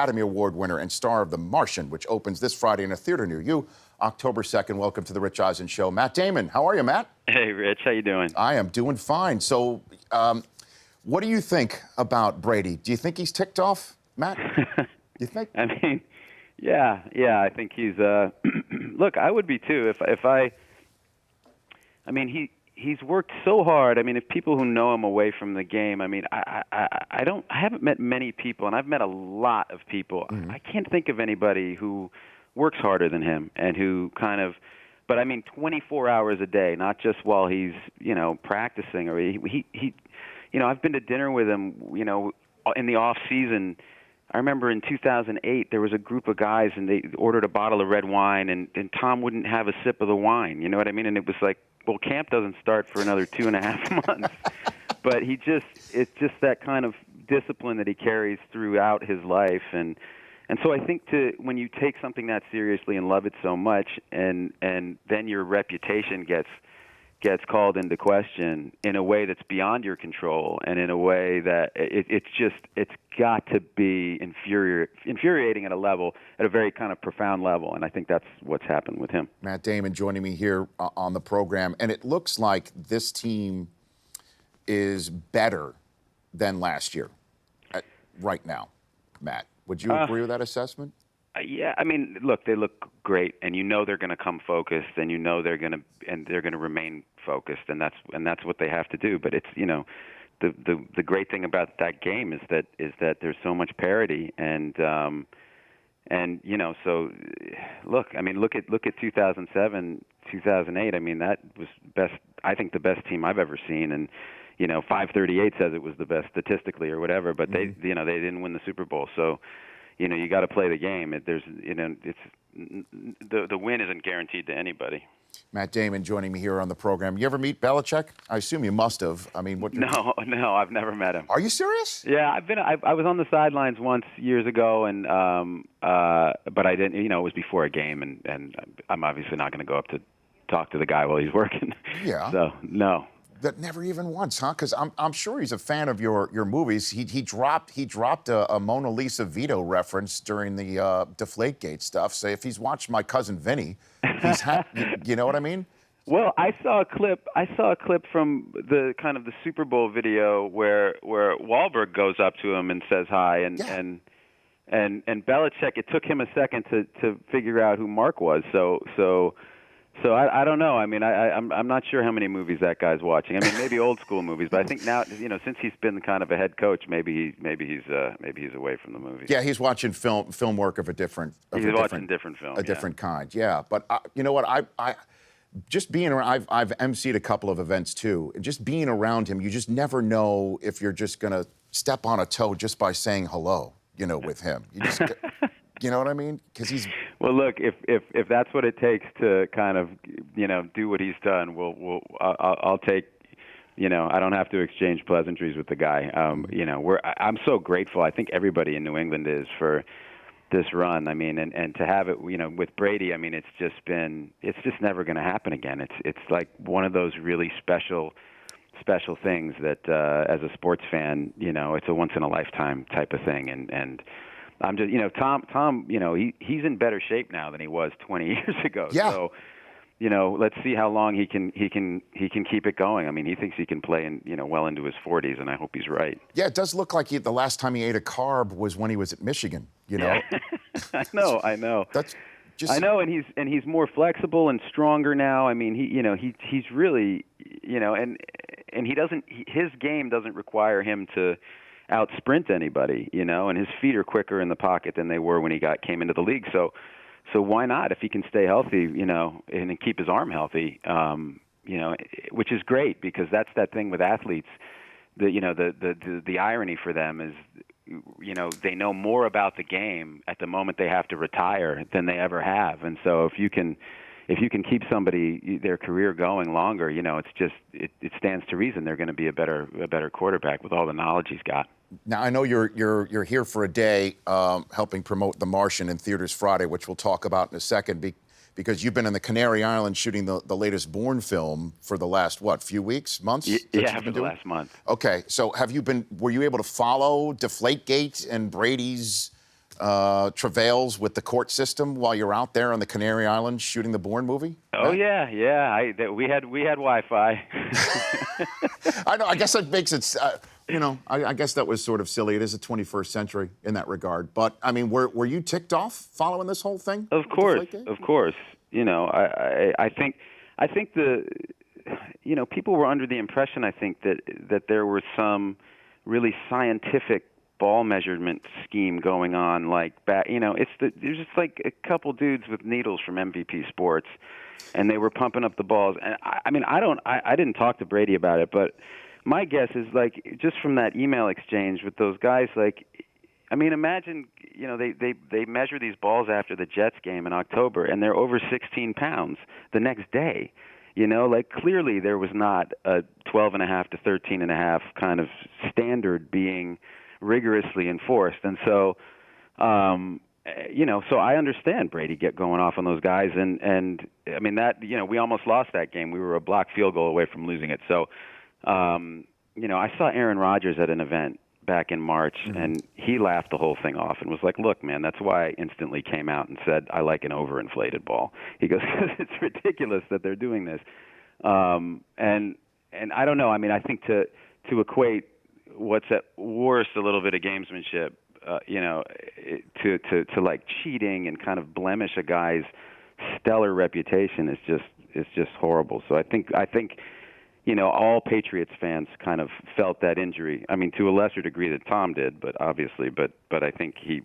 Academy Award winner and star of The Martian, which opens this Friday in a theater near you, October 2nd. Welcome to the Rich Eisen Show. Matt Damon, how are you, Matt? Hey, Rich, how you doing? I am doing fine. So, what do you think about Brady? Do you think he's ticked off, Matt? You think? I mean, yeah, I think he's. Look, I would be too I mean, he's worked so hard. I mean, if people who know him away from the game, I mean, I haven't met many people, and I've met a lot of people. Mm-hmm. I can't think of anybody who works harder than him and who kind of. But I mean, 24 hours a day, not just while he's practicing or he I've been to dinner with him, in the off season. I remember in 2008 there was a group of guys and they ordered a bottle of red wine and Tom wouldn't have a sip of the wine. You know what I mean? And it was like, well, camp doesn't start for another 2.5 months. But it's just that kind of discipline that he carries throughout his life. And so I think when you take something that seriously and love it so much and then your reputation gets called into question in a way that's beyond your control and in a way that it's got to be infuriating at a very kind of profound level. And I think that's what's happened with him. Matt Damon joining me here on the program. And it looks like this team is better than last year right now, Matt. Would you agree with that assessment? Yeah, I mean, look, they look great, and they're going to come focused, and they're going to remain focused, and that's what they have to do. But it's the great thing about that game is that there's so much parity, and so look, I mean, look at 2007, 2008. I mean, that was I think the best team I've ever seen, and 538 says it was the best statistically or whatever, but they didn't win the Super Bowl, so. You got to play the game. The win isn't guaranteed to anybody. Matt Damon joining me here on the program. You ever meet Belichick? I assume you must have. I mean, No, I've never met him. Are you serious? Yeah, I was on the sidelines once years ago, and but I didn't. It was before a game, and I'm obviously not going to go up to talk to the guy while he's working. Yeah. So no. That never even once, huh? Because I'm sure he's a fan of your movies. He dropped a Mona Lisa veto reference during the Deflategate stuff. So if he's watched My Cousin Vinny, you know what I mean? Well, I saw a clip from the kind of the Super Bowl video where Wahlberg goes up to him and says hi, and Belichick. It took him a second to figure out who Mark was. So I don't know. I mean, I'm not sure how many movies that guy's watching. I mean, maybe old school movies, but I think now, since he's been kind of a head coach, maybe he's away from the movies. Yeah, he's watching film work of a different. He's watching different film. Different kind. Yeah, but you know what? I just being around. I've emceed a couple of events too. Just being around him, you just never know if you're just gonna step on a toe just by saying hello. With him, you just. You know what I mean? Because he's. Well, look, if that's what it takes to kind of do what he's done, I'll take. I don't have to exchange pleasantries with the guy. I'm so grateful. I think everybody in New England is for this run. I mean, and to have it, with Brady. I mean, it's just never going to happen again. It's like one of those really special things that as a sports fan, it's a once in a lifetime type of thing, and. I'm just, Tom, he's in better shape now than he was 20 years ago. Yeah. So, let's see how long he can keep it going. I mean, he thinks he can play well into his 40s, and I hope he's right. Yeah, it does look like the last time he ate a carb was when he was at Michigan. Yeah. I know. That's just. I know, and he's more flexible and stronger now. I mean, he's really, and his game doesn't require him to out sprint anybody, and his feet are quicker in the pocket than they were when he came into the league. So why not if he can stay healthy, and keep his arm healthy, which is great because that's that thing with athletes. The irony for them is, they know more about the game at the moment they have to retire than they ever have, and so if you can keep somebody their career going longer, it stands to reason they're going to be a better quarterback with all the knowledge he's got. Now, I know you're here for a day helping promote The Martian in theaters Friday, which we'll talk about in a second, because you've been in the Canary Islands shooting the latest Bourne film for the last, few weeks, months? Yeah, for the last month. Okay, so were you able to follow Deflategate and Brady's travails with the court system while you're out there on the Canary Islands shooting the Bourne movie? Oh yeah, yeah. We had Wi-Fi. I know. I guess that makes it. I guess that was sort of silly. It is the 21st century in that regard. But I mean, were you ticked off following this whole thing? Of course, of course. I think people were under the impression, I think, that there was some really scientific ball measurement scheme going on. Like there's just like a couple dudes with needles from MVP Sports, and they were pumping up the balls. And I didn't talk to Brady about it, but my guess is like just from that email exchange with those guys, like, I mean, imagine, they measure these balls after the Jets game in October, and they're over 16 pounds the next day. Like clearly there was not a 12.5 to 13.5 kind of standard being rigorously enforced. And so, so I understand Brady going off on those guys. And I mean, we almost lost that game. We were a blocked field goal away from losing it. So, I saw Aaron Rodgers at an event back in March, and he laughed the whole thing off and was like, look, man, that's why I instantly came out and said, I like an overinflated ball. He goes, it's ridiculous that they're doing this. And I don't know. I mean, I think to equate what's at worst a little bit of gamesmanship, to like cheating and kind of blemish a guy's stellar reputation is just horrible. So I think all Patriots fans kind of felt that injury. I mean, to a lesser degree than Tom did, but obviously, but I think he,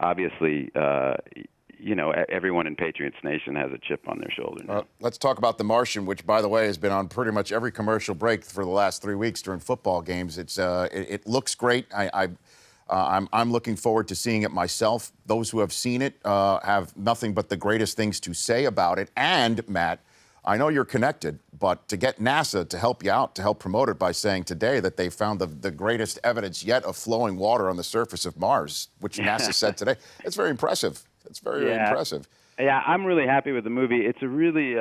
obviously, everyone in Patriots Nation has a chip on their shoulder. Let's talk about The Martian, which, by the way, has been on pretty much every commercial break for the last 3 weeks during football games. It looks great. I'm looking forward to seeing it myself. Those who have seen it have nothing but the greatest things to say about it. And, Matt, I know you're connected, but to get NASA to help you out, to help promote it by saying today that they found the greatest evidence yet of flowing water on the surface of Mars, which NASA said today, it's very impressive. It's very impressive. Yeah, I'm really happy with the movie. It's a really,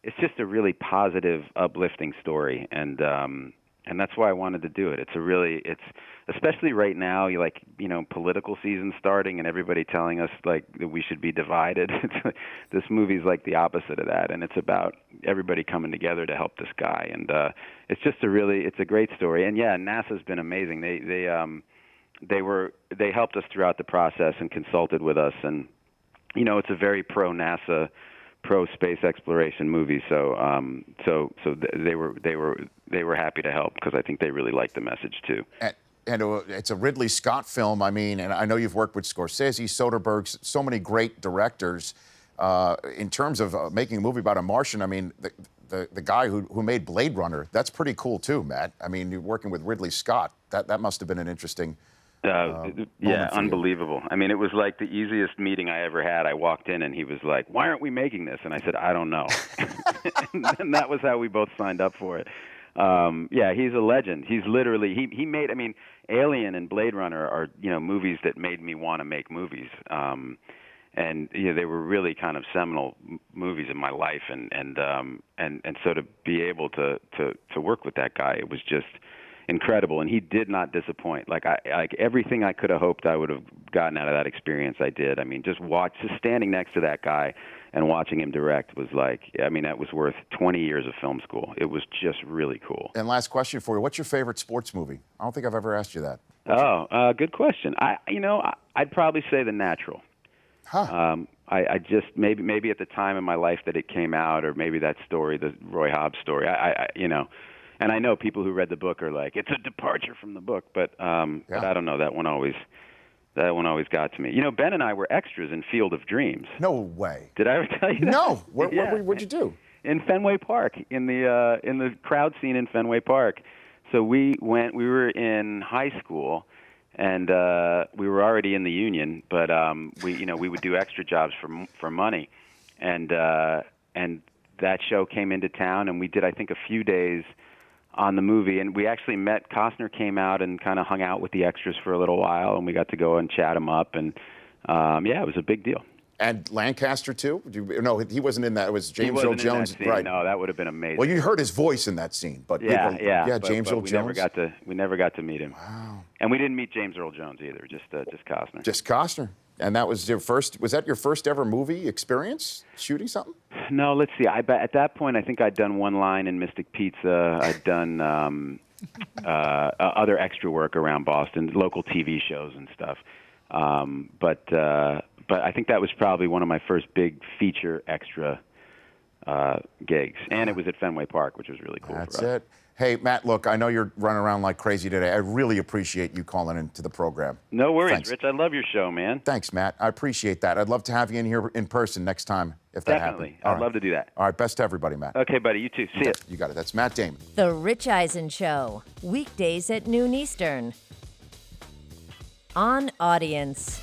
it's just a really positive, uplifting story, and that's why I wanted to do it. It's especially right now, political season starting and everybody telling us like that we should be divided. This movie's like the opposite of that, and it's about everybody coming together to help this guy. And it's just it's a great story. And yeah, NASA's been amazing. They helped us throughout the process and consulted with us, and it's a very pro NASA, pro space exploration movie. So they were happy to help because I think they really liked the message too. And it's a Ridley Scott film. I mean, and I know you've worked with Scorsese, Soderbergh, so many great directors. In terms of making a movie about a Martian, I mean, the guy who made Blade Runner, that's pretty cool too, Matt. I mean, you're working with Ridley Scott. That must have been an interesting. Yeah, unbelievable. I mean, it was like the easiest meeting I ever had. I walked in and he was like, "Why aren't we making this?" And I said, "I don't know." And that was how we both signed up for it. Yeah, he's a legend. He's literally he made. I mean, Alien and Blade Runner are movies that made me want to make movies. And they were really kind of seminal movies in my life. And so to be able to work with that guy, it was just incredible, and he did not disappoint. Like everything I could have hoped I would have gotten out of that experience, I did. I mean, just standing next to that guy and watching him direct was like, I mean, that was worth 20 years of film school. It was just really cool. And last question for you: what's your favorite sports movie? I don't think I've ever asked you that. Good question. I'd probably say The Natural. Huh. I just maybe at the time in my life that it came out, or maybe that story, the Roy Hobbs story. And I know people who read the book are like, it's a departure from the book, but I don't know. That one always got to me. Ben and I were extras in Field of Dreams. No way. Did I ever tell you that? No. What'd you do? In Fenway Park, in the crowd scene in Fenway Park. So we were in high school, and we were already in the union, but we would do extra jobs for money, and that show came into town, and we did, I think, a few days on the movie, and we actually met. Costner came out and kind of hung out with the extras for a little while, and we got to go and chat him up, and it was a big deal. And Lancaster too? No, he wasn't in that. It was He James Earl wasn't in that Jones, scene. right? No, that would have been amazing. Well, you heard his voice in that scene, but yeah, but James Earl we Jones. We never got to meet him. Wow. And we didn't meet James Earl Jones either. Just Costner. Just Costner. And that was your first. Was that your first ever movie experience shooting something? No, let's see. At that point, I think I'd done one line in Mystic Pizza. I'd done other extra work around Boston, local TV shows and stuff. But I think that was probably one of my first big feature extra gigs, and it was at Fenway Park, which was really cool. That's for us. it. Hey, Matt, look, I know you're running around like crazy today. I really appreciate you calling into the program. No worries, Thanks. Rich. I love your show, man. Thanks, Matt. I appreciate that. I'd love to have you in here in person next time if that Definitely. happens. All I'd right. love to do that. All right, best to everybody, Matt. Okay, buddy. You too. See ya. You got it. That's Matt Damon. The Rich Eisen Show, weekdays at noon Eastern. On Audience.